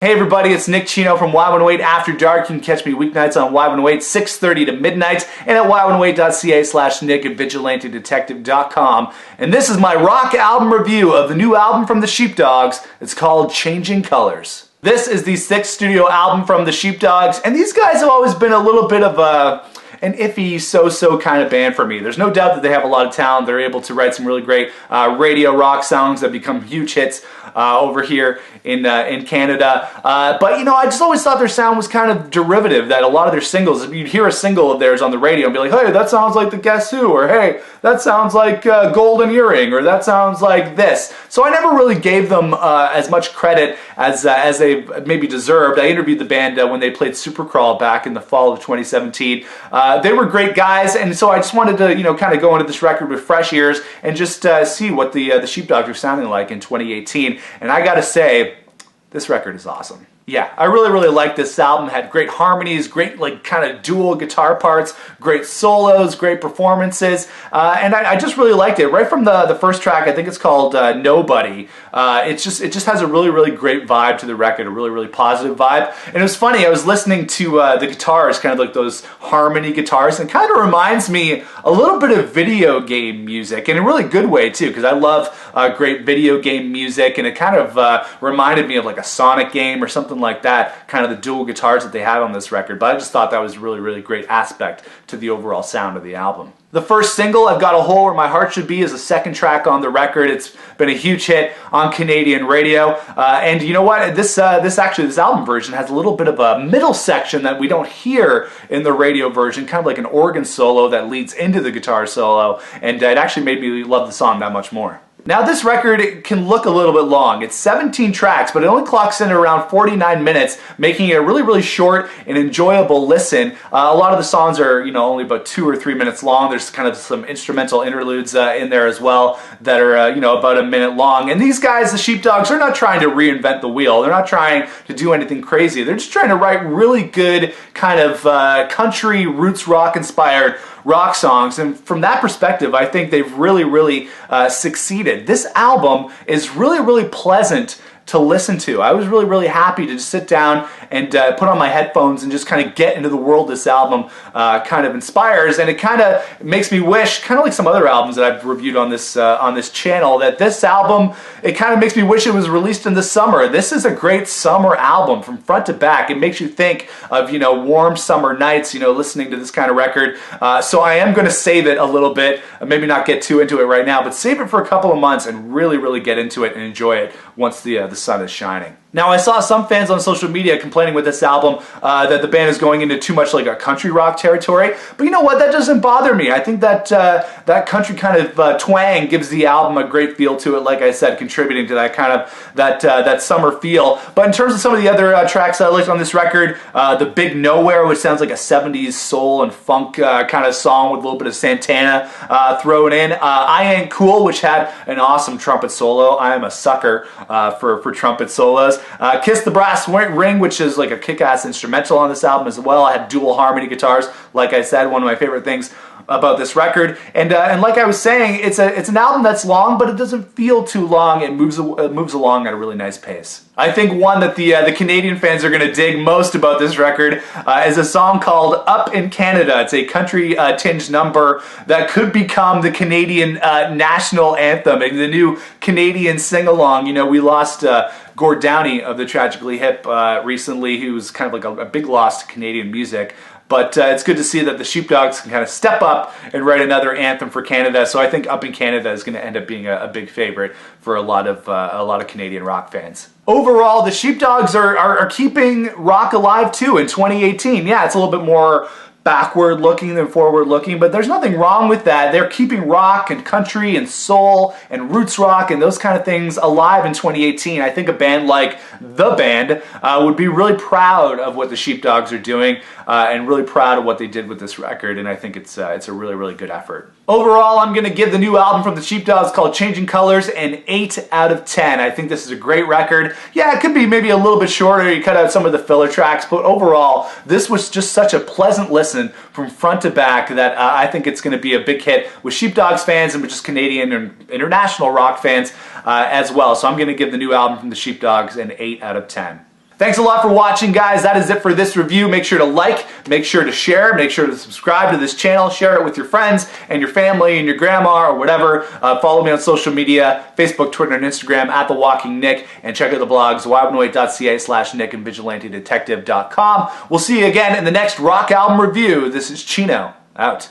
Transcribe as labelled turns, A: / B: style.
A: Hey everybody, it's Nick Chino from Y108 After Dark. You can catch me weeknights on Y108, 6:30 to midnight, and at y108.ca/Nick at vigilantedetective.com. And this is my rock album review of the new album from the Sheepdogs. It's called Changing Colors. This is the 6th studio album from the Sheepdogs, and these guys have always been a little bit of an iffy, so-so kind of band for me. There's no doubt that they have a lot of talent. They're able to write some really great radio rock songs that become huge hits over here in Canada. But, you know, I just always thought their sound was kind of derivative, that a lot of their singles, you'd hear a single of theirs on the radio and be like, hey, that sounds like the Guess Who, or hey, that sounds like Golden Earring, or that sounds like this. So I never really gave them as much credit as they maybe deserved. I interviewed the band when they played Supercrawl back in the fall of 2017. They were great guys, and so I just wanted to, you know, kind of go into this record with fresh ears and just see what the Sheepdogs are sounding like in 2018. And I gotta say, this record is awesome. Yeah, I really like this album. Had great harmonies, great like kind of dual guitar parts, great solos, great performances, and I just really liked it. Right from the first track, I think it's called Nobody. It just has a really great vibe to the record, a really positive vibe. And it was funny, I was listening to the guitars, kind of like those harmony guitars, and it kind of reminds me a little bit of video game music, in a really good way too, because I love great video game music, and it kind of reminded me of like a Sonic game or something like that, kind of the dual guitars that they have on this record. But I just thought that was a really great aspect to the overall sound of the album. The first single, I've Got a Hole Where My Heart Should Be, is the second track on the record. It's been a huge hit on Canadian radio. And you know what? This album version has a little bit of a middle section that we don't hear in the radio version, kind of like an organ solo that leads into the guitar solo. And it actually made me love the song that much more. Now this record, it can look a little bit long. It's 17 tracks, but it only clocks in at around 49 minutes, making it a really short and enjoyable listen. A lot of the songs are, you know, only about 2 or 3 minutes long. There's kind of some instrumental interludes in there as well that are, you know, about a minute long. And these guys, the Sheepdogs, are not trying to reinvent the wheel. They're not trying to do anything crazy. They're just trying to write really good kind of country roots rock inspired rock songs, and from that perspective, I think they've really succeeded. This album is really pleasant to listen to. I was really happy to just sit down and put on my headphones and just kind of get into the world this album kind of inspires, and it kind of makes me wish, kind of like some other albums that I've reviewed on this channel, that this album, it kind of makes me wish it was released in the summer. This is a great summer album from front to back. It makes you think of, you know, warm summer nights, you know, listening to this kind of record. So I am going to save it a little bit, maybe not get too into it right now, but save it for a couple of months and really get into it and enjoy it once the sun is shining. Now, I saw some fans on social media complaining with this album that the band is going into too much like a country rock territory, but you know what? That doesn't bother me. I think that that country kind of twang gives the album a great feel to it, like I said, contributing to that kind of that summer feel. But in terms of some of the other tracks that I liked on this record, The Big Nowhere, which sounds like a 70s soul and funk kind of song with a little bit of Santana thrown in. I Ain't Cool, which had an awesome trumpet solo. I am a sucker for trumpet solos. Kiss the Brass Ring, which is like a kick-ass instrumental on this album as well. I had dual harmony guitars, like I said, one of my favorite things about this record. And like I was saying, it's an album that's long, but it doesn't feel too long. It moves along at a really nice pace. I think one that the Canadian fans are going to dig most about this record is a song called Up in Canada. It's a country tinged number that could become the Canadian national anthem, and the new Canadian sing-along. You know, we lost Gord Downie of the Tragically Hip recently, who was kind of like a big loss to Canadian music. But it's good to see that the Sheepdogs can kind of step up and write another anthem for Canada. So I think Up in Canada is going to end up being a big favorite for a lot of Canadian rock fans. Overall, the Sheepdogs are keeping rock alive too in 2018. Yeah, it's a little bit more backward looking than forward looking, but there's nothing wrong with that. They're keeping rock and country and soul and roots rock and those kind of things alive in 2018. I think a band like The Band would be really proud of what the Sheepdogs are doing and really proud of what they did with this record, and I think it's a really good effort. Overall, I'm going to give the new album from the Sheepdogs called Changing Colors an 8 out of 10. I think this is a great record. Yeah, it could be maybe a little bit shorter. You cut out some of the filler tracks, but overall, this was just such a pleasant listen from front to back that I think it's going to be a big hit with Sheepdogs fans and with just Canadian and international rock fans as well. So I'm going to give the new album from the Sheepdogs an 8 out of 10. Thanks a lot for watching, guys. That is it for this review. Make sure to like, make sure to share, make sure to subscribe to this channel, share it with your friends and your family and your grandma or whatever. Follow me on social media, Facebook, Twitter, and Instagram at The Walking Nick, and check out the blogs, wideandwait.ca/Nick and vigilantedetective.com. We'll see you again in the next rock album review. This is Chino, out.